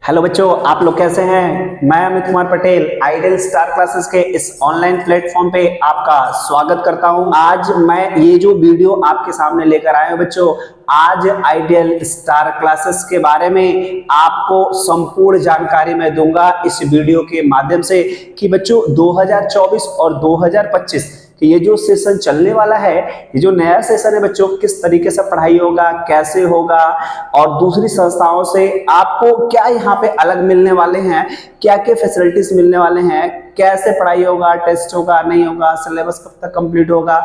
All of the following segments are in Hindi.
हेलो बच्चों, आप लोग कैसे हैं। मैं Amit Kumar Patel ideal star classes के इस ऑनलाइन प्लेटफॉर्म पे आपका स्वागत करता हूं। आज मैं ये जो वीडियो आपके सामने लेकर आया हूं बच्चों, आज आइडियल स्टार क्लासेस के बारे में आपको संपूर्ण जानकारी मैं दूंगा इस वीडियो के माध्यम से कि बच्चों 2024 और 2025 कि ये जो सेशन चलने वाला है, ये जो नया सेशन है बच्चों, किस तरीके से पढ़ाई होगा, कैसे होगा और दूसरी संस्थाओं से आपको क्या यहाँ पे अलग मिलने वाले हैं, क्या क्या फैसिलिटीज मिलने वाले हैं, कैसे पढ़ाई होगा, टेस्ट होगा नहीं होगा, सिलेबस कब तक कंप्लीट होगा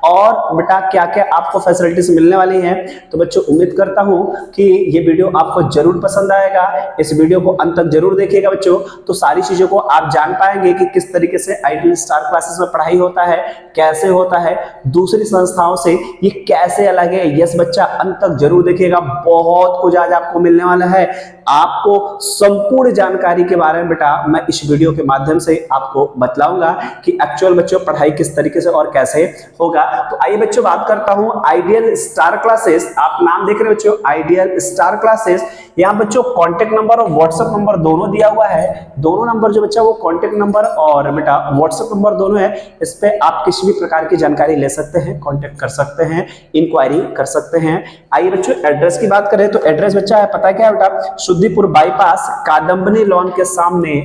और बेटा क्या क्या आपको फैसिलिटीज मिलने वाली हैं। तो बच्चों उम्मीद करता हूं कि ये वीडियो आपको जरूर पसंद आएगा। इस वीडियो को अंत तक जरूर देखिएगा बच्चों, तो सारी चीजों को आप जान पाएंगे कि किस तरीके से आइडियल स्टार क्लासेस में पढ़ाई होता है, कैसे होता है, दूसरी संस्थाओं से ये कैसे अलग है। यस बच्चा, अंत तक जरूर देखिएगा, बहुत कुछ आज आपको मिलने वाला है। आपको संपूर्ण जानकारी के बारे में बेटा मैं इस वीडियो के माध्यम से आपको बतलाऊंगा कि एक्चुअल बच्चों पढ़ाई किस तरीके से और कैसे होगा। तो आइए बच्चों बात करता हूं आइडियल स्टार क्लासेस। आप नाम देख रहे हो बच्चों, आइडियल स्टार क्लासेस। यहाँ बच्चों कॉन्टेक्ट नंबर और व्हाट्सएप नंबर दोनों दिया हुआ है। दोनों नंबर जो बच्चा वो कॉन्टेक्ट नंबर और बेटा व्हाट्सएप नंबर दोनों है। इस पे आप किसी भी प्रकार की जानकारी ले सकते हैं, कॉन्टेक्ट कर सकते हैं, इंक्वायरी कर सकते हैं। आइए बच्चों एड्रेस की बात करें तो एड्रेस बच्चा है, पता क्या है बेटा, शुद्धिपुर बाईपास कादम्बनी लॉन के सामने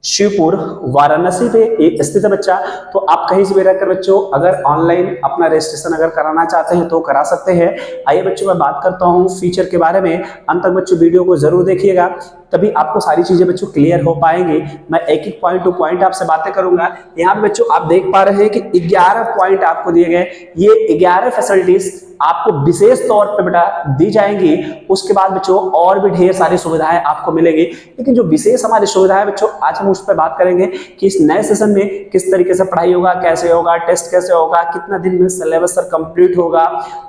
शिवपुर वाराणसी पे स्थित है बच्चा। तो आप कहीं से भी रहकर बच्चों अगर ऑनलाइन अपना रजिस्ट्रेशन अगर कराना चाहते हैं तो करा सकते हैं। आइए बच्चों मैं बात करता हूं फीचर के बारे में, अंत तक बच्चों वीडियो को जरूर देखिएगा, तभी आपको सारी चीजें बच्चों क्लियर हो पाएंगी। मैं एक एक पॉइंट टू पॉइंट आपसे बातें करूंगा। यहाँ पे बच्चों आप देख पा रहे हैं कि 11 पॉइंट आपको दिए गए। ये 11 फैसिलिटीज आपको विशेष तौर पे बेटा दी जाएंगी। उसके बाद बच्चों और भी ढेर सारी सुविधाएं आपको मिलेगी, लेकिन जो विशेष हमारी सुविधाएं बच्चों आज हम उस पर बात करेंगे कि इस नए सेशन में किस तरीके से पढ़ाई होगा, कैसे होगा, टेस्ट कैसे होगा, कितना दिन में सिलेबस कंप्लीट होगा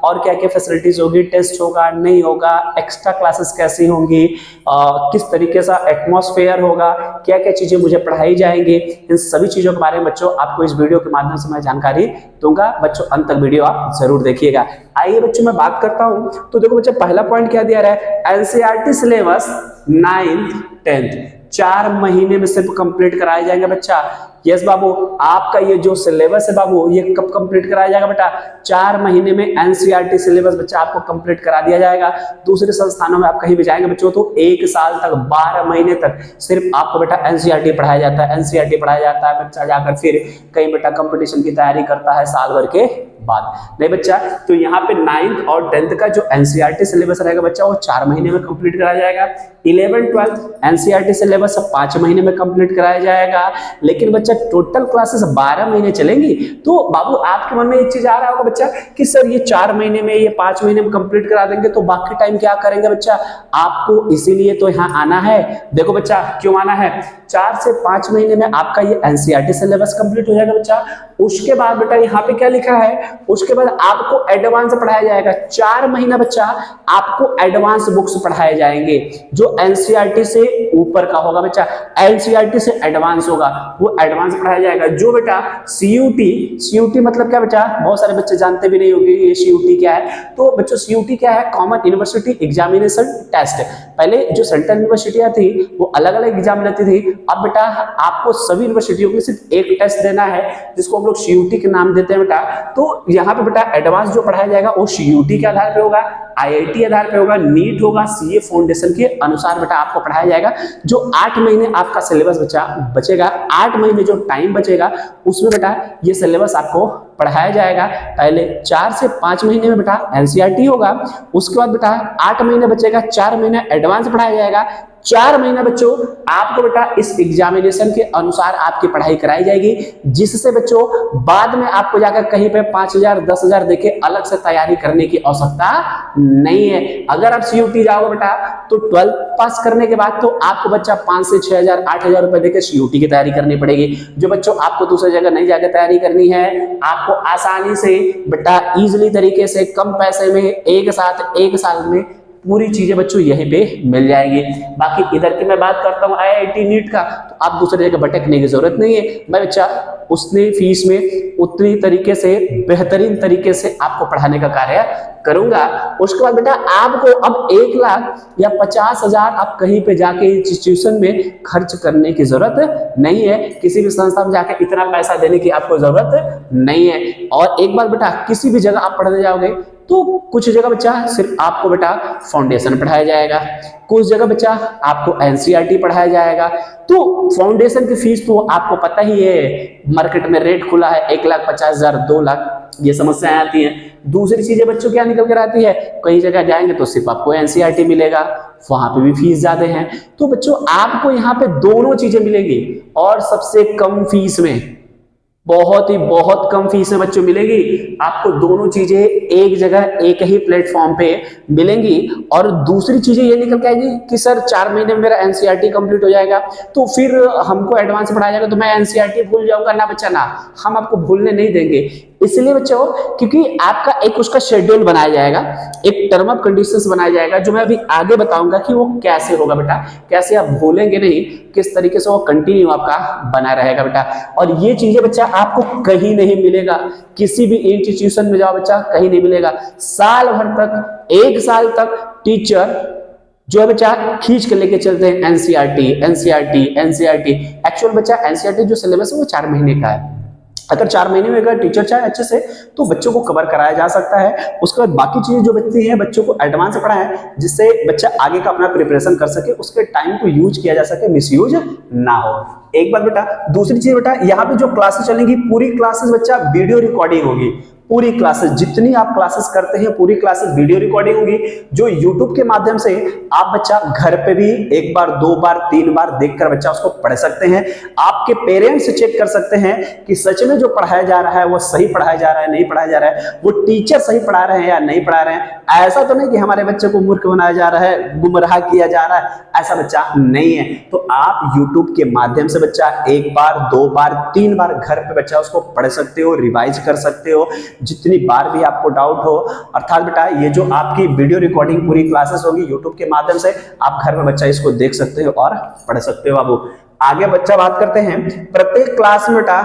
और क्या क्या फैसिलिटीज होगी, टेस्ट होगा नहीं होगा, एक्स्ट्रा क्लासेस कैसी होंगी, किस तरीके से एटमॉस्फेयर होगा, क्या क्या चीजें मुझे पढ़ाई जाएंगी। इन सभी चीजों के बारे में बच्चों आपको इस वीडियो के माध्यम से मैं जानकारी दूंगा। बच्चों अंत तक वीडियो आप जरूर देखिएगा। आइए बच्चों मैं बात करता हूं तो देखो बच्चों पहला पॉइंट क्या दिया रहा है, एनसीईआरटी सिलेबस 9th 10th 4 महीने में सिर्फ कंप्लीट कराया जाएगा बच्चा। यस बाबू, आपका ये जो सिलेबस है बाबू ये कब कंप्लीट कराया जाएगा बेटा, 4 महीने में एनसीईआरटी सिलेबस बच्चा आपको कंप्लीट करा दिया जाएगा। दूसरे संस्थानों में आप कहीं भी जाएंगे बच्चों तो 1 साल तक 12 महीने तक सिर्फ आपको बेटा एनसीईआरटी पढ़ाया जाता है। एनसीईआरटी पढ़ाया जाता है, बच्चा जाकर फिर कहीं बेटा कंपटीशन की तैयारी करता है साल भर के बाद। नहीं बच्चा, तो यहाँ पे 9th और 10th का जो एनसीईआरटी सिलेबस रहेगा बच्चा वो 4 महीने में कंप्लीट कराया जाएगा। 11th 12th एनसीईआरटी सिलेबस 5 महीने में कंप्लीट कराया जाएगा। लेकिन बच्चा टोटल क्लासेस 12 महीने चलेंगी। तो बाबू आपके मन में एक चीज आ रहा होगा बच्चा कि सर ये 4 महीने में, ये 5 महीने में कंप्लीट करा देंगे तो बाकी टाइम क्या करेंगे बच्चा। आपको इसीलिए तो यहाँ आना है। देखो बच्चा क्यों आना है, 4 से 5 महीने में आपका ये एनसीईआरटी सिलेबस कंप्लीट हो जाएगा बच्चा। उसके बाद बेटा यहाँ पे क्या लिखा है, उसके बाद आपको एडवांस पढ़ाया जाएगा। 4 महीना बच्चा आपको एडवांस बुक्स पढ़ाए जाएंगे जो एनसीईआरटी से ऊपर का होगा बच्चा। एनसीईआरटी से एडवांस होगा, वो एडवांस पढ़ाया जाएगा। जो बेटा सीयूटी मतलब क्या बेटा, बहुत सारे बच्चे जानते भी नहीं होंगे ये सीयूटी क्या है। तो बच्चों सीयूटी क्या है, कॉमन यूनिवर्सिटी एग्जामिनेशन टेस्ट। पहले जो सेंट्रल यूनिवर्सिटियां थी वो अलग अलग एग्जाम लेती थी। अब बेटा आपको सभी यूनिवर्सिटियों में सिर्फ एक टेस्ट देना है जिसको हम लोग सीयूटी के नाम देते हैं बेटा। तो यहाँ पे बेटा एडवांस जो पढ़ाया जाएगा वो सीयूटी के आधार पे होगा, आईआईटी आधार पे होगा, नीट होगा, सीए फाउंडेशन के अनुसार बेटा आपको पढ़ाया जाएगा। जो 8 महीने आपका सिलेबस बच्चा बचेगा, 8 महीने जो टाइम बचेगा उसमें बेटा ये सिलेबस आपको पढ़ाया जाएगा। पहले 4 से 5 महीने में बेटा एनसीईआरटी होगा, उसके बाद बेटा 8 महीने बचेगा, 4 महीने एडवांस पढ़ाया जाएगा। 4 महीना बच्चों आपको बेटा इस एग्जामिनेशन के अनुसार आपकी पढ़ाई कराई जाएगी, जिससे बच्चों बाद में आपको जाकर कहीं पे 5000 10,000 देके अलग से तैयारी करने की आवश्यकता नहीं है। अगर आप सीयूटी जाओगे बेटा तो 12th पास करने के बाद तो आपको बच्चा 5 से 6,000 8,000 रुपए देके सीयूटी की तैयारी करनी पड़ेगी। जो बच्चों आपको दूसरी जगह नहीं जाकर तैयारी करनी है, आपको आसानी से बेटा इजीली तरीके से कम पैसे में एक साथ 1 साल में पूरी चीजें बच्चों यहीं पे मिल जाएंगी। बाकी इधर की मैं बात करता हूँ IIT नीट का, तो आप दूसरी जगह भटकने की जरूरत नहीं है। मैं बच्चा उतनी फीस में उतनी तरीके से बेहतरीन तरीके से आपको पढ़ाने का कार्य करूंगा। उसके बाद बेटा आपको अब 1 लाख या 50,000 आप कहीं पे जाके इंस्टीट्यूशन में खर्च करने की जरूरत नहीं है। किसी भी संस्था में जाके इतना पैसा देने की आपको जरूरत नहीं है। और एक बार बेटा किसी भी जगह आप पढ़ने जाओगे तो कुछ जगह बच्चा सिर्फ आपको बेटा फाउंडेशन पढ़ाया जाएगा, कुछ जगह बच्चा आपको NCERT पढ़ाया जाएगा। तो फाउंडेशन की फीस तो आपको पता ही है, मार्केट में रेट खुला है 1,50,000 2 लाख, ये समस्याएं आती हैं। दूसरी चीजें बच्चों क्या निकल कर आती है, कई जगह जाएंगे तो सिर्फ आपको NCERT मिलेगा, वहां पे भी फीस ज्यादा है। तो बच्चों आपको यहाँ पे दोनों चीजें मिलेंगी और सबसे कम फीस में, बहुत कम फीस में बच्चों मिलेगी आपको। दोनों चीजें एक जगह एक ही प्लेटफॉर्म पे मिलेंगी। और दूसरी चीजें ये निकल के आएगी कि सर 4 महीने में मेरा NCERT कंप्लीट हो जाएगा तो फिर हमको एडवांस पढ़ाया जाएगा तो मैं NCERT भूल जाऊंगा। ना बच्चा ना, हम आपको भूलने नहीं देंगे। इसलिए बच्चों क्योंकि आपका एक उसका शेड्यूल बनाया जाएगा, एक टर्म ऑफ कंडीशंस बनाया जाएगा, जो मैं अभी आगे बताऊंगा कि वो कैसे होगा बेटा, कैसे आप भूलेंगे नहीं, किस तरीके से वो कंटिन्यू आपका बना रहेगा बेटा। और ये चीजें बच्चा आपको कहीं नहीं मिलेगा, किसी भी इंस्टीट्यूशन में जाओ बच्चा कहीं नहीं मिलेगा। साल भर तक, 1 साल तक टीचर जो है बच्चा खींच के लेके चलते हैं NCERT। एक्चुअल बच्चा NCERT जो सिलेबस है वो 4 महीने का है। अगर 4 महीने में अगर टीचर चाहे अच्छे से तो बच्चों को कवर कराया जा सकता है। उसके बाद बाकी चीजें जो बचती हैं बच्चों को एडवांस से पढ़ाएं, जिससे बच्चा आगे का अपना प्रिपरेशन कर सके, उसके टाइम को यूज किया जा सके, मिसयूज ना हो। एक बात बेटा, दूसरी चीज बेटा, यहाँ पे जो क्लासेस चलेंगी पूरी क्लासेस बच्चा वीडियो रिकॉर्डिंग होगी। पूरी क्लासेस जितनी आप क्लासेस करते हैं पूरी क्लासेस वीडियो रिकॉर्डिंग होगी, जो यूट्यूब के माध्यम से आप बच्चा घर पे भी 1 बार 2 बार 3 बार देखकर बच्चा उसको पढ़ सकते हैं। आपके पेरेंट्स चेक कर सकते हैं कि सच में जो पढ़ाया जा रहा है वो सही पढ़ाया जा रहा है, नहीं पढ़ाया जा रहा है, वो टीचर सही पढ़ा रहे हैं या नहीं पढ़ा रहे हैं। ऐसा तो नहीं कि हमारे बच्चे को मूर्ख बनाया जा रहा है, गुमराह किया जा रहा है, ऐसा बच्चा नहीं है। तो आप यूट्यूब के माध्यम से बच्चा 1 बार 2 बार 3 बार घर पे बच्चा उसको पढ़ सकते हो, रिवाइज कर सकते हो जितनी बार भी आपको डाउट हो। अर्थात बेटा ये जो आपकी वीडियो रिकॉर्डिंग पूरी क्लासेस होगी यूट्यूब के माध्यम से, आप घर में बच्चा इसको देख सकते हो और पढ़ सकते हो। बाबू आगे बच्चा बात करते हैं, प्रत्येक क्लास में बेटा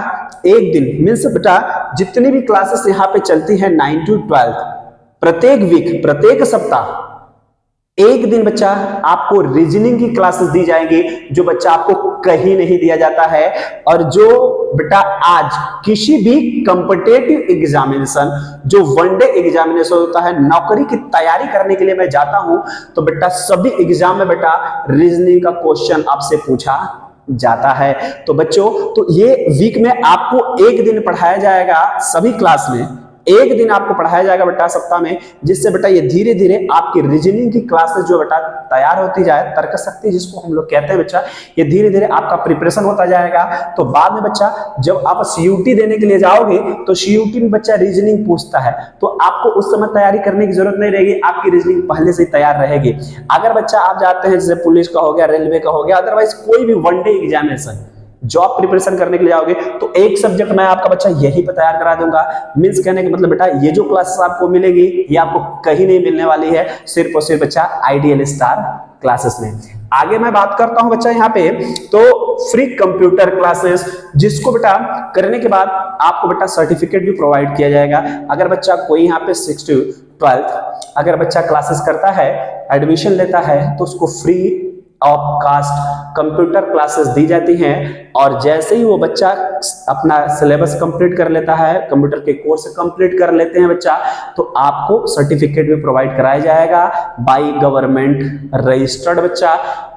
1 दिन मीन्स बेटा जितनी भी क्लासेस यहाँ पे चलती है 9 to 12, प्रत्येक वीक प्रत्येक सप्ताह 1 दिन बच्चा आपको रीजनिंग की क्लासेस दी जाएंगी, जो बच्चा आपको कहीं नहीं दिया जाता है। और जो बेटा आज किसी भी कॉम्पिटिटिव एग्जामिनेशन, जो वनडे एग्जामिनेशन होता है, नौकरी की तैयारी करने के लिए मैं जाता हूं, तो बेटा सभी एग्जाम में बेटा रीजनिंग का क्वेश्चन आपसे पूछा जाता है। तो बच्चों तो ये वीक में आपको 1 दिन पढ़ाया जाएगा, सभी क्लास में 1 दिन आपको पढ़ाया जाएगा बेटा सप्ताह में, जिससे बेटा ये धीरे धीरे आपकी रीजनिंग की क्लासेस जो बेटा तैयार होती जाए, तर्क शक्ति जिसको हम लोग कहते हैं बच्चा, ये धीरे धीरे आपका प्रिपरेशन होता जाएगा। तो बाद में बच्चा जब आप CUT देने के लिए जाओगे तो CUT में बच्चा रीजनिंग पूछता है, तो आपको उस समय तैयारी करने की जरूरत नहीं रहेगी, आपकी रीजनिंग पहले से तैयार रहेगी। अगर बच्चा आप जाते हैं जैसे पुलिस का हो गया, रेलवे का हो गया, अदरवाइज कोई भी वनडे एग्जामिनेशन जॉब प्रिपरेशन करने के लिए आओगे, तो एक सब्जेक्ट मैं आपका बच्चा यही पे तैयार करा दूंगा। मींस कहने का मतलब बेटा ये जो क्लासेस आपको मिलेगी ये आपको कहीं नहीं मिलने वाली है, सिर्फ और सिर्फ बच्चा आइडियल स्टार क्लासेस में। आगे मैं बात करता हूं बच्चा यहाँ पे तो फ्री कंप्यूटर क्लासेस, जिसको बेटा करने के बाद आपको बेटा सर्टिफिकेट भी प्रोवाइड किया जाएगा। अगर बच्चा कोई यहाँ पे 6 to 12 अगर बच्चा क्लासेस करता है, एडमिशन लेता है, तो उसको free of cost computer classes दी जाती हैं। और जैसे ही वो बच्चा अपना सिलेबस कंप्लीट कर लेता है, कंप्यूटर के कोर्स कंप्लीट कर लेते हैं बच्चा, तो आपको सर्टिफिकेट भी प्रोवाइड कराया जाएगा बाय गवर्नमेंट रजिस्टर्ड। बच्चा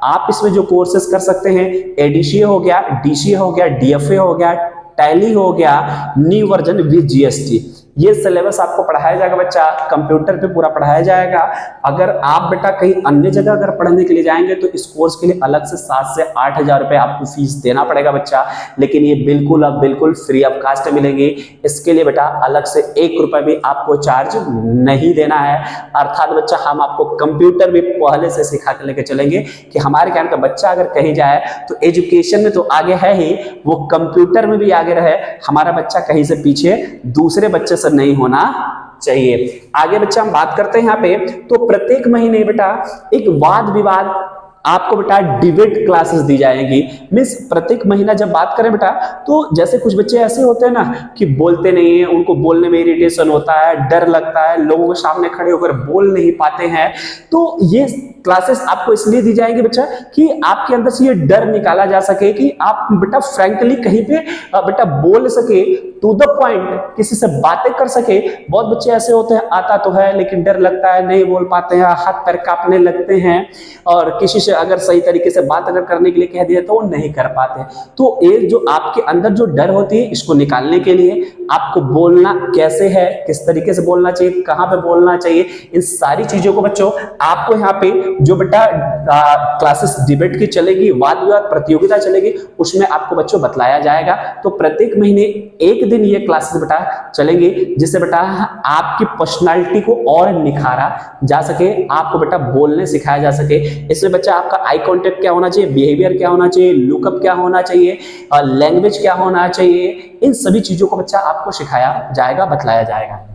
आप इसमें जो कोर्सेज कर सकते हैं, ADCA हो गया, DCA हो गया, DFA हो गया, टैली हो गया, न्यू वर्जन विद GST, ये सिलेबस आपको पढ़ाया जाएगा बच्चा, कंप्यूटर पे पूरा पढ़ाया जाएगा। अगर आप बेटा कहीं अन्य जगह अगर पढ़ने के लिए जाएंगे तो इस कोर्स के लिए अलग से 7 से 8 हजार रुपए आपको फीस देना पड़ेगा बच्चा, लेकिन ये बिल्कुल अब बिल्कुल फ्री ऑफ कास्ट मिलेंगी। इसके लिए बेटा अलग से 1 रुपए भी आपको चार्ज नहीं देना है। अर्थात बच्चा हम आपको कंप्यूटर भी पहले से सिखा के लेके चलेंगे कि हमारे कहने का बच्चा अगर कहीं जाए तो एजुकेशन में तो आगे है ही, वो कंप्यूटर में भी आगे रहे, हमारा बच्चा कहीं से पीछे दूसरे बच्चे नहीं होना चाहिए। आगे बच्चा हम बात करते हैं यहाँ पे, तो प्रत्येक महीने बेटा एक वाद विवाद आपको बेटा डिबेट क्लासेस दी जाएंगी। मीन्स प्रत्येक महीना जब बात करें बेटा, तो जैसे कुछ बच्चे ऐसे होते हैं ना कि बोलते नहीं है, उनको बोलने में इरिटेशन होता है, डर लगता है, लोगों के सामने खड़े होकर बोल नहीं पाते हैं, तो ये क्लासेस आपको इसलिए दी जाएंगी बच्चा कि आपके अंदर से ये डर निकाला जा सके कि आप बेटा फ्रैंकली कहीं पे बेटा बोल सके, टू द पॉइंट किसी से बातें कर सके। बहुत बच्चे ऐसे होते हैं, आता तो है लेकिन डर लगता है, नहीं बोल पाते हैं, हाथ पैर कांपने लगते हैं, और किसी से अगर सही तरीके से बात अगर करने के लिए कह दिया तो वो नहीं कर पाते। तो ये जो आपके अंदर जो डर होती है, इसको निकालने के लिए आपको बोलना कैसे है, किस तरीके से बोलना चाहिए, कहां पे बोलना चाहिए, इन सारी चीजों को बच्चों आपको यहाँ पे जो बेटा क्लासेस डिबेट की चलेगी, वाद विवाद प्रतियोगिता चलेगी, उसमें आपको बच्चों बतलाया जाएगा। तो प्रत्येक महीने एक दिन ये क्लासेस बेटा चलेंगे, जिससे बेटा आपकी पर्सनालिटी को और निखारा जा सके, आपको बेटा बोलने सिखाया जा सके। इसमें बच्चा आपका आई कांटेक्ट क्या होना चाहिए, बिहेवियर क्या होना चाहिए, लुकअप क्या होना चाहिए, लैंग्वेज क्या होना चाहिए, इन सभी चीजों को बच्चा आपको सिखाया जाएगा, बतलाया जाएगा।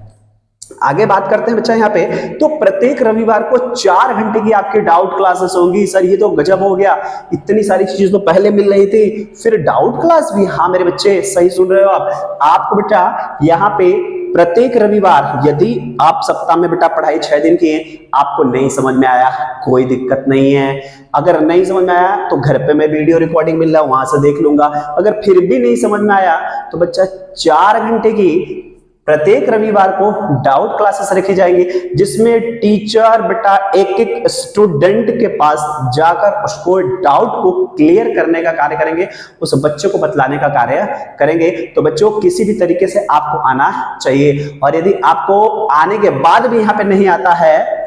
आगे बात करते हैं बच्चा यहाँ पे, तो प्रत्येक रविवार को 4 घंटे की आपकी डाउट क्लासेस होंगी। सर ये तो गजब हो गया, इतनी सारी चीजें तो पहले मिल रही थी, फिर डाउट क्लास भी। हाँ मेरे बच्चे सही सुन रहे हो आप, आपको बेटा यहाँ पे प्रत्येक रविवार, यदि आप सप्ताह में बेटा पढ़ाई 6 दिन की है, आपको नहीं समझ में आया कोई दिक्कत नहीं है, अगर नहीं समझ में आया तो घर पे मैं वीडियो रिकॉर्डिंग मिल रहा है वहां से देख लूंगा। अगर फिर भी नहीं समझ में आया तो बच्चा 4 घंटे की प्रत्येक रविवार को डाउट क्लासेस रखी जाएंगी, जिसमें टीचर बेटा एक एक स्टूडेंट के पास जाकर उसको डाउट को क्लियर करने का कार्य करेंगे, उस बच्चे को बतलाने का कार्य करेंगे। तो बच्चों किसी भी तरीके से आपको आना चाहिए, और यदि आपको आने के बाद भी यहाँ पे नहीं आता है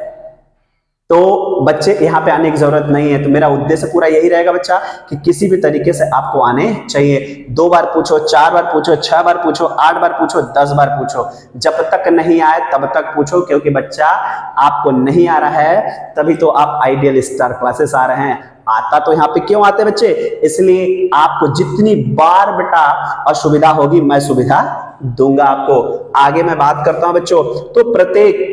तो बच्चे यहाँ पे आने की जरूरत नहीं है। तो मेरा उद्देश्य पूरा यही रहेगा बच्चा कि किसी भी तरीके से आपको आने चाहिए। 2 बार पूछो, 4 बार पूछो, 6 बार पूछो, 8 बार पूछो, 10 बार पूछो, जब तक नहीं आए तब तक पूछो, क्योंकि बच्चा आपको नहीं आ रहा है तभी तो आप आइडियल स्टार क्लासेस आ रहे हैं। आता तो यहाँ पे क्यों आते बच्चे, इसलिए आपको जितनी बार बेटा असुविधा होगी मैं सुविधा दूंगा आपको। आगे मैं बात करता हूं बच्चों, तो प्रत्येक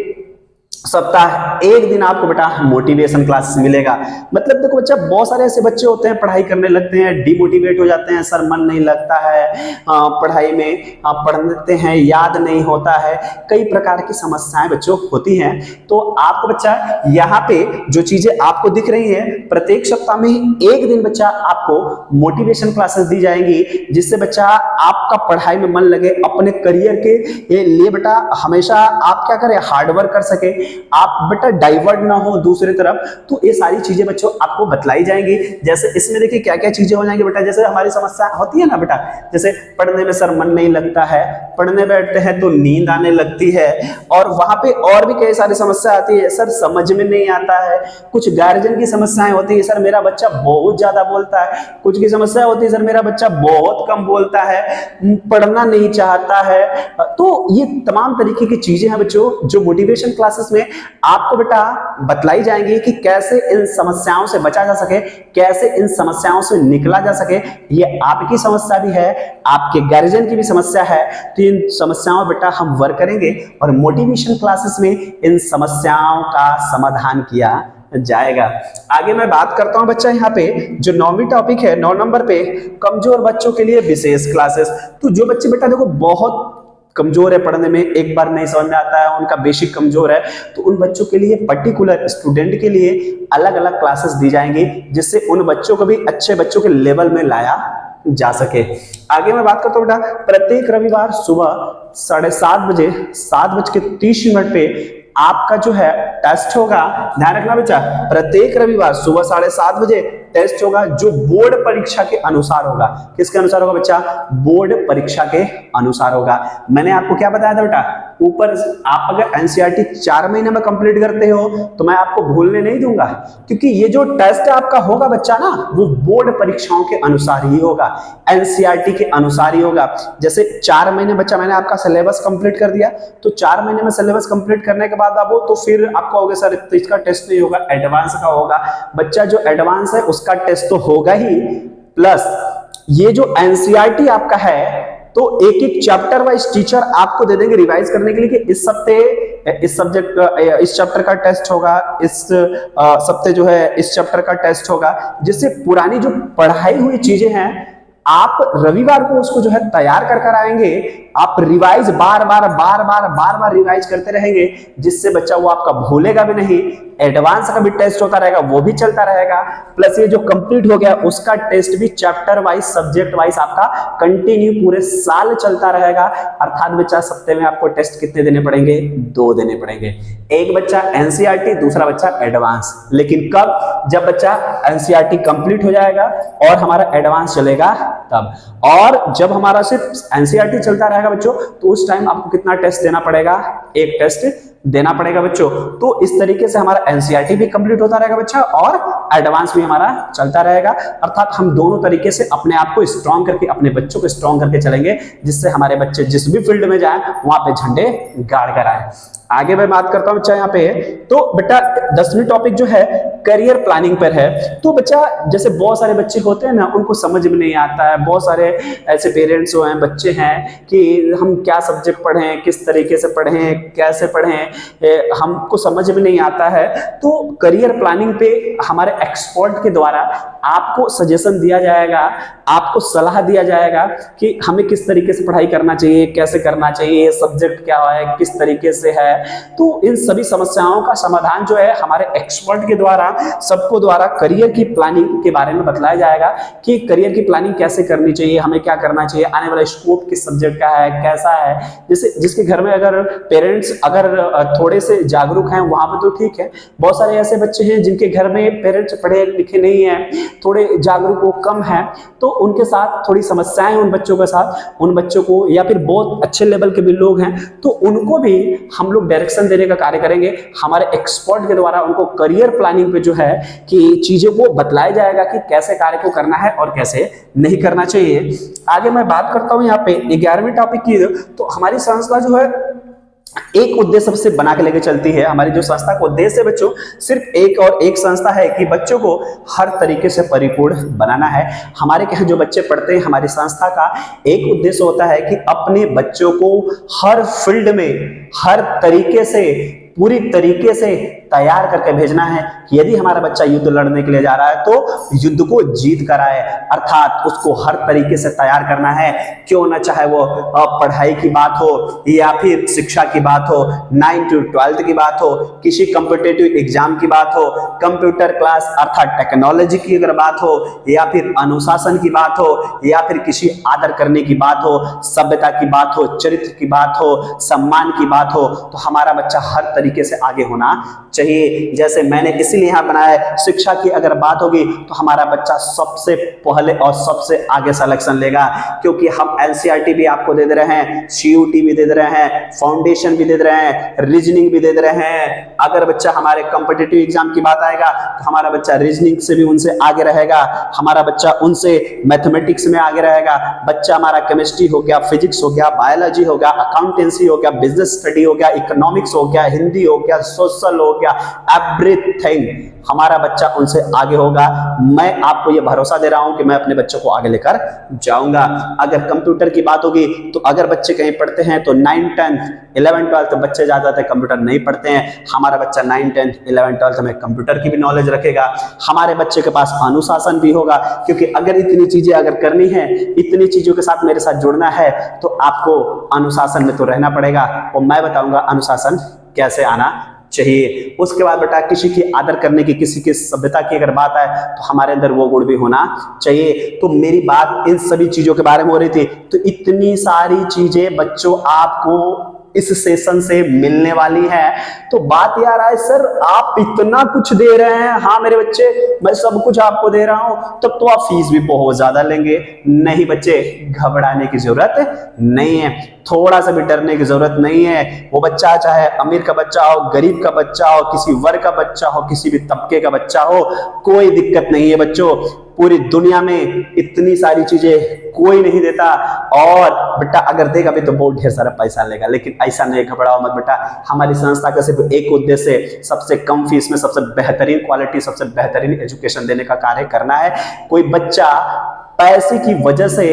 सप्ताह एक दिन आपको बेटा मोटिवेशन क्लास मिलेगा। मतलब देखो बच्चा, बहुत सारे ऐसे बच्चे होते हैं पढ़ाई करने लगते हैं, डिमोटिवेट हो जाते हैं, सर मन नहीं लगता है पढ़ाई में, पढ़ते हैं याद नहीं होता है, कई प्रकार की समस्याएं बच्चों होती हैं। तो आपको बच्चा यहाँ पे जो चीजें आपको दिख रही है, प्रत्येक सप्ताह में एक दिन बच्चा आपको मोटिवेशन क्लासेस दी जाएंगी, जिससे बच्चा आपका पढ़ाई में मन लगे, अपने करियर के लिए बेटा हमेशा आप क्या करें, हार्डवर्क कर सके, आप बेटा डाइवर्ट ना हो दूसरी तरफ। तो ये सारी चीजें बच्चों आपको बतलाई जाएंगी। जैसे इसमें देखिए क्या क्या चीजें हो जाएंगी बेटा, जैसे हमारी समस्या होती है ना बेटा, जैसे पढ़ने में सर मन नहीं लगता है, पढ़ने बैठते हैं तो नींद आने लगती है, और वहां पे और भी कई सारी समस्या आती है, सर समझ में नहीं आता है। कुछ गार्जियन की समस्याएं होती है, सर मेरा बच्चा बहुत ज्यादा बोलता है। कुछ की समस्या होती है, सर मेरा बच्चा बहुत कम बोलता है, पढ़ना नहीं चाहता है। तो ये तमाम तरीके की चीजें हैं बच्चों, जो मोटिवेशन क्लासेस में आपको बेटा बतलाई जाएंगी कि कैसे इन समस्याओं से बचा जा सके, कैसे इन समस्याओं से निकला जा सके। ये आपकी समस्या भी है, आपके गार्जियन की भी समस्या है, तो इन समस्याओं बेटा हम वर्क करेंगे और मोटिवेशन क्लासेस में इन समस्याओं का समाधान किया जाएगा। आगे मैं बात करता हूं बच्चा यहाँ पे जो 9वीं टॉपिक है, 9 नंबर पे, कमजोर बच्चों के लिए विशेष क्लासेस। तो जो बच्चे बेटा देखो बहुत कमजोर है पढ़ने में, एक बार नहीं समझ में आता है, उनका बेसिक कमजोर है, तो उन बच्चों के लिए पर्टिकुलर स्टूडेंट के लिए अलग अलग क्लासेस दी जाएंगी, जिससे उन बच्चों को भी अच्छे बच्चों के लेवल में लाया जा सके। आगे मैं बात करता हूं बेटा, प्रत्येक रविवार सुबह 7:30 बजे 7:30 पे आपका जो है टेस्ट होगा। ध्यान रखना बच्चा, प्रत्येक रविवार सुबह 7:30 बजे टेस्ट होगा, जो बोर्ड परीक्षा के अनुसार होगा। किसके अनुसार होगा बच्चा, बोर्ड परीक्षा के अनुसार होगा। मैंने आपको क्या बताया था बेटा, ऊपर आप अगर एनसीईआरटी 4 महीने में कंप्लीट करते हो तो मैं आपको भूलने नहीं दूंगा, क्योंकि ये जो टेस्ट आपका होगा बच्चा ना, वो बोर्ड परीक्षाओं के अनुसार ही होगा, एनसीईआरटी के अनुसार ही होगा। जैसे 4 महीने बच्चा मैंने आपका सिलेबस कंप्लीट कर दिया, तो 4 महीने में सिलेबस कंप्लीट करने के बाद आप तो फिर आपका होगा सर तो इसका टेस्ट नहीं होगा, एडवांस का होगा। बच्चा जो एडवांस है उसका टेस्ट तो होगा ही, प्लस ये जो एनसीईआरटी आपका है तो एक एक चैप्टर वाइज टीचर आपको दे देंगे रिवाइज करने के लिए कि इस हफ्ते इस सब्जेक्ट इस चैप्टर का टेस्ट होगा, इस सप्ताह जो है इस चैप्टर का टेस्ट होगा, जिससे पुरानी जो पढ़ाई हुई चीजें हैं आप रविवार को उसको जो है तैयार कर कर आएंगे। आप रिवाइज बार बार रिवाइज करते रहेंगे, जिससे बच्चा वो आपका भूलेगा भी नहीं। एडवांस का भी टेस्ट होता रहेगा, वो भी चलता रहेगा, प्लस ये जो कंप्लीट हो गया उसका टेस्ट भी चैप्टर वाइज सब्जेक्ट वाइज आपका कंटिन्यू पूरे साल चलता रहेगा। अर्थात बच्चा सप्ताह में आपको टेस्ट कितने देने पड़ेंगे? 2 देने पड़ेंगे। एक बच्चा एनसीईआरटी, दूसरा बच्चा एडवांस। लेकिन कब? जब बच्चा एनसीईआरटी कंप्लीट हो जाएगा और हमारा एडवांस चलेगा तब। और जब हमारा सिर्फ एनसीईआरटी चलता रहेगा बच्चों, तो उस टाइम आपको कितना टेस्ट देना पड़ेगा? 1 टेस्ट देना पड़ेगा बच्चों। तो इस तरीके से हमारा एनसीईआरटी भी कंप्लीट होता रहेगा बच्चा और एडवांस भी हमारा चलता रहेगा। अर्थात हम दोनों तरीके से अपने आप को स्ट्रॉन्ग करके, अपने बच्चों को स्ट्रॉन्ग करके चलेंगे, जिससे हमारे बच्चे जिस भी फील्ड में जाएं वहां पे झंडे गाड़ कर आए। आगे मैं बात करता हूं बच्चा यहाँ पे, तो बेटा 10वीं टॉपिक जो है करियर प्लानिंग पर है। तो बच्चा जैसे बहुत सारे बच्चे होते हैं ना, उनको समझ में नहीं आता है, बहुत सारे ऐसे पेरेंट्स हैं, बच्चे हैं कि हम क्या सब्जेक्ट पढ़ें, किस तरीके से पढ़ें, कैसे पढ़ें, हमको समझ में नहीं आता है। तो करियर प्लानिंग पे हमारे एक्सपर्ट के द्वारा आपको सजेशन दिया जाएगा, आपको सलाह दिया जाएगा कि हमें किस तरीके से पढ़ाई करना चाहिए, कैसे करना चाहिए, सब्जेक्ट क्या है, किस तरीके से है। तो इन सभी समस्याओं का समाधान जो है हमारे एक्सपर्ट के द्वारा सबको द्वारा करियर की प्लानिंग के बारे में बतलाया जाएगा कि करियर की प्लानिंग कैसे करनी चाहिए, हमें क्या करना चाहिए, आने वाला स्कोप किस सब्जेक्ट का है, कैसा है। जैसे जिसके घर में अगर पेरेंट्स अगर थोड़े से जागरूक हैं वहां पर तो ठीक है। बहुत सारे ऐसे बच्चे हैं जिनके घर में पेरेंट्स पढ़े लिखे नहीं हैं, थोड़े जागरूक वो कम है, तो उनके साथ थोड़ी समस्याएं, उन बच्चों के साथ, उन बच्चों को, या फिर बहुत अच्छे लेवल के भी लोग हैं तो उनको भी हम लोग डायरेक्शन देने का कार्य करेंगे हमारे एक्सपर्ट के द्वारा। उनको करियर प्लानिंग पे जो है कि चीजों को बतलाया जाएगा कि कैसे कार्य को करना है और कैसे नहीं करना चाहिए। आगे मैं बात करता हूं यहाँ पे 11वीं टॉपिक की। तो हमारी संस्था जो है एक उद्देश्य से बना के लेके चलती है। हमारी जो संस्था का उद्देश्य है बच्चों, सिर्फ एक और एक संस्था है कि बच्चों को हर तरीके से परिपूर्ण बनाना है। हमारे यहाँ जो बच्चे पढ़ते हैं, हमारी संस्था का एक उद्देश्य होता है कि अपने बच्चों को हर फील्ड में, हर तरीके से, पूरी तरीके से तैयार करके भेजना है। यदि हमारा बच्चा युद्ध लड़ने के लिए जा रहा है तो युद्ध को जीत कर आए, अर्थात उसको हर तरीके से तैयार करना है। क्यों ना, चाहे वो पढ़ाई की बात हो या फिर शिक्षा की बात हो, 9 to 12 की बात हो, किसी कॉम्पिटिटिव एग्जाम की बात हो, कंप्यूटर क्लास अर्थात टेक्नोलॉजी की अगर बात हो, या फिर अनुशासन की बात हो, या फिर किसी आदर करने की बात हो, सभ्यता की बात हो, चरित्र की बात हो, सम्मान की बात हो, तो हमारा बच्चा हर तरीके से आगे होना चाहिए। जैसे मैंने इसीलिए यहाँ बनाया, शिक्षा की अगर बात होगी तो हमारा बच्चा सबसे पहले और सबसे आगे सिलेक्शन लेगा, क्योंकि हम एनसीईआरटी भी आपको दे दे रहे हैं, सीयूटी भी दे दे रहे हैं, फाउंडेशन भी दे दे रहे हैं, रीजनिंग भी दे दे रहे हैं। अगर बच्चा हमारे कॉम्पिटिटिव एग्जाम की बात आएगा तो हमारा बच्चा रीजनिंग से भी उनसे आगे रहेगा, हमारा बच्चा उनसे मैथमेटिक्स में आगे रहेगा, बच्चा हमारा केमिस्ट्री हो गया, फिजिक्स हो गया, बायोलॉजी हो गया, अकाउंटेंसी हो गया, बिजनेस स्टडी हो गया, इकोनॉमिक्स हो गया, हिंदी हो गया, सोशल हो गया, एवरीथिंग हमारा बच्चा उनसे आगे होगा। मैं आपको यह भरोसा दे रहा हूं कि मैं अपने बच्चों को आगे लेकर जाऊंगा। अगर कंप्यूटर की बात होगी तो अगर बच्चे कहीं पढ़ते हैं तो 9, 10, 11, 12 बच्चे ज्यादातर कंप्यूटर नहीं पढ़ते हैं। हमारा बच्चा 9, 10, 11, 12 में कंप्यूटर की भी नॉलेज रखेगा। हमारे बच्चे के पास अनुशासन भी होगा, क्योंकि अगर इतनी चीजें अगर करनी है, इतनी चीजों के साथ मेरे साथ जुड़ना है तो आपको अनुशासन में तो रहना पड़ेगा, और मैं बताऊंगा अनुशासन कैसे आना चाहिए। उसके बाद बेटा किसी की आदर करने की, किसी की सभ्यता की अगर बात आए तो हमारे अंदर वो गुण भी होना चाहिए। तो मेरी बात इन सभी चीजों के बारे में हो रही थी। तो इतनी सारी चीजें बच्चों आपको इस सेशन से मिलने वाली है। तो बात यार है, सर आप इतना कुछ दे रहे हैं, हाँ मेरे बच्चे मैं सब कुछ आपको दे रहा हूं, तब तो आप फीस भी बहुत ज्यादा लेंगे। नहीं बच्चे, घबराने की जरूरत नहीं है, थोड़ा सा भी डरने की जरूरत नहीं है। वो बच्चा चाहे अमीर का बच्चा हो, गरीब का बच्चा हो, किसी वर्ग का बच्चा हो, किसी भी तबके का बच्चा हो, कोई दिक्कत नहीं है बच्चों। पूरी दुनिया में इतनी सारी चीजें कोई नहीं देता, और बेटा अगर देगा भी तो बहुत ढेर सारा पैसा लेगा। लेकिन ऐसा नहीं, घबराओ मत बेटा। हमारी संस्था का सिर्फ एक उद्देश्य है, सबसे कम फीस में सबसे बेहतरीन क्वालिटी, सबसे बेहतरीन एजुकेशन देने का कार्य करना है। कोई बच्चा पैसे की वजह से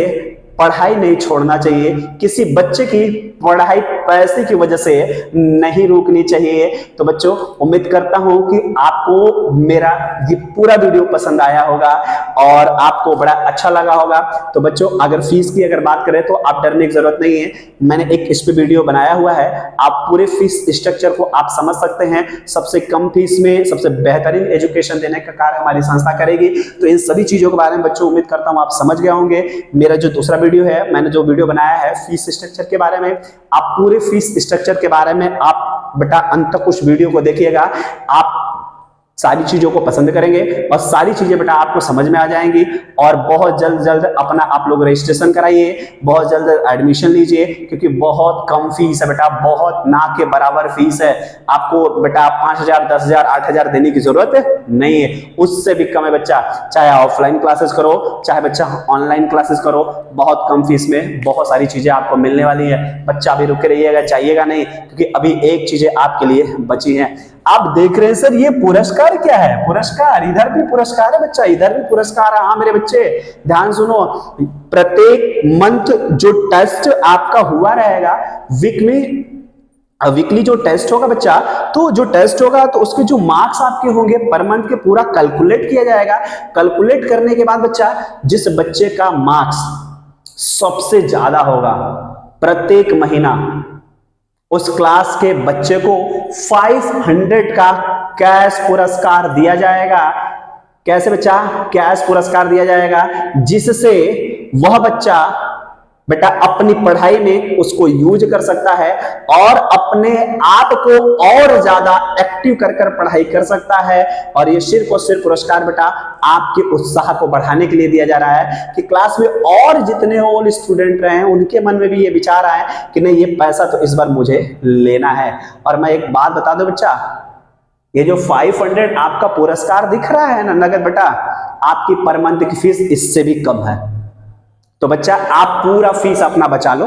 पढ़ाई नहीं छोड़ना चाहिए, किसी बच्चे की पढ़ाई पैसे की वजह से नहीं रुकनी चाहिए। तो बच्चों उम्मीद करता हूं कि आपको मेरा ये पूरा वीडियो पसंद आया होगा और आपको बड़ा अच्छा लगा होगा। तो बच्चों अगर फीस की अगर बात करें तो आप डरने की जरूरत नहीं है, मैंने एक इस पे वीडियो बनाया हुआ है, आप पूरे फीस स्ट्रक्चर को आप समझ सकते हैं। सबसे कम फीस में सबसे बेहतरीन एजुकेशन देने का कार्य हमारी संस्था करेगी। तो इन सभी चीजों के बारे में बच्चों उम्मीद करता हूं आप समझ गए होंगे। मेरा जो दूसरा वीडियो है, मैंने जो वीडियो बनाया है फीस स्ट्रक्चर के बारे में, आप पूरे फीस स्ट्रक्चर के बारे में आप बेटा अंत तक उस वीडियो को देखिएगा, आप सारी चीजों को पसंद करेंगे और सारी चीजें बेटा आपको समझ में आ जाएंगी। और बहुत जल्द अपना आप लोग रजिस्ट्रेशन कराइए, बहुत जल्द एडमिशन लीजिए, क्योंकि बहुत कम फीस है बेटा, बहुत ना के बराबर फीस है। आपको बेटा 5,000, 10,000, 8,000 देने की जरूरत नहीं है, उससे भी कम है बच्चा। चाहे ऑफलाइन क्लासेस करो, चाहे बच्चा ऑनलाइन क्लासेस करो, बहुत कम फीस में बहुत सारी चीजें आपको मिलने वाली है। बच्चा अभी रुके रहिएगा, चाहिएगा नहीं, क्योंकि अभी एक चीजें आपके लिए बची हैं। आप देख रहे हैं सर ये पुरस्कार क्या है, पुरस्कार इधर भी पुरस्कार है बच्चा, इधर भी पुरस्कार है। हाँ मेरे बच्चे ध्यान सुनो, प्रत्येक मंथ जो टेस्ट आपका हुआ रहेगा, वीकली जो टेस्ट होगा बच्चा, तो जो टेस्ट होगा तो उसके जो मार्क्स आपके होंगे पर मंथ के पूरा कैलकुलेट किया जाएगा। कैलकुलेट करने के बाद बच्चा जिस बच्चे का मार्क्स सबसे ज्यादा होगा प्रत्येक महीना, उस क्लास के बच्चे को 500 का कैश पुरस्कार दिया जाएगा। कैसे बच्चा? कैश पुरस्कार दिया जाएगा, जिससे वह बच्चा बेटा अपनी पढ़ाई में उसको यूज कर सकता है और अपने आप को और ज्यादा एक्टिव कर पढ़ाई कर सकता है। और ये सिर्फ और सिर्फ पुरस्कार बेटा आपके उत्साह को बढ़ाने के लिए दिया जा रहा है कि क्लास में और जितने और स्टूडेंट रहे हैं उनके मन में भी ये विचार आए कि नहीं, ये पैसा तो इस बार मुझे लेना है। और मैं एक बात बता दूं बच्चा, ये जो 500 आपका पुरस्कार दिख रहा है ना नगद बेटा, आपकी पर मंथ की फीस इससे भी कम है। तो बच्चा आप पूरा फीस अपना बचा लो।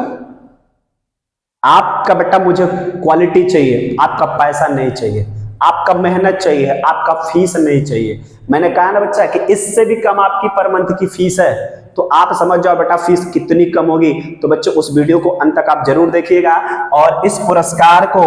आपका बेटा मुझे क्वालिटी चाहिए, आपका पैसा नहीं चाहिए, आपका मेहनत चाहिए, आपका फीस नहीं चाहिए। मैंने कहा ना बच्चा कि इससे भी कम आपकी पर मंथ की फीस है, तो आप समझ जाओ बेटा फीस कितनी कम होगी। तो बच्चों उस वीडियो को अंत तक आप जरूर देखिएगा। और इस पुरस्कार को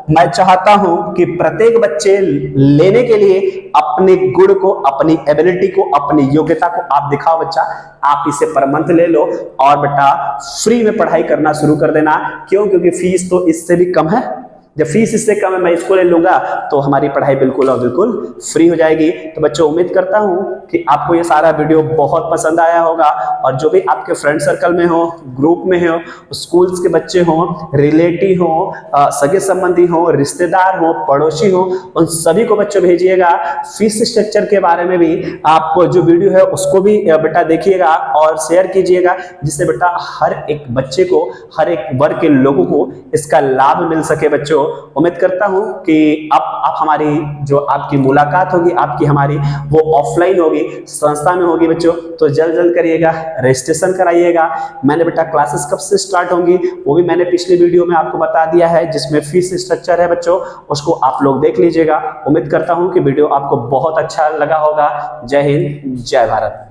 मैं चाहता हूं कि प्रत्येक बच्चे लेने के लिए अपने गुण को, अपनी एबिलिटी को, अपनी योग्यता को आप दिखाओ बच्चा। आप इसे पर मंथ ले लो और बेटा फ्री में पढ़ाई करना शुरू कर देना। क्यों? क्योंकि फीस तो इससे भी कम है। जब फीस इससे कम है, मैं इसको ले लूंगा तो हमारी पढ़ाई बिल्कुल और बिल्कुल फ्री हो जाएगी। तो बच्चों उम्मीद करता हूं कि आपको ये सारा वीडियो बहुत पसंद आया होगा। और जो भी आपके फ्रेंड सर्कल में हो, ग्रुप में हो, स्कूल्स के बच्चे हो, रिलेटिव हो, सगे संबंधी हो, रिश्तेदार हो, पड़ोसी हो, उन सभी को बच्चों भेजिएगा। फीस स्ट्रक्चर के बारे में भी आप जो वीडियो है उसको भी बेटा देखिएगा और शेयर कीजिएगा, जिससे बेटा हर एक बच्चे को, हर एक वर्ग के लोगों को इसका लाभ मिल सके। बच्चों उम्मीद करता हूं कि आप हमारी जो आपकी मुलाकात होगी, आपकी हमारी वो ऑफलाइन होगी, संस्था में होगी बच्चों। तो जल्द करिएगा, रजिस्ट्रेशन कराइएगा। मैंने बेटा क्लासेस कब से स्टार्ट होंगी वो भी मैंने पिछले वीडियो में आपको बता दिया है, जिसमें फीस स्ट्रक्चर है बच्चों, उसको आप लोग देख लीजिएगा। उम्मीद करता हूं कि वीडियो आपको बहुत अच्छा लगा होगा। जय हिंद, जय भारत।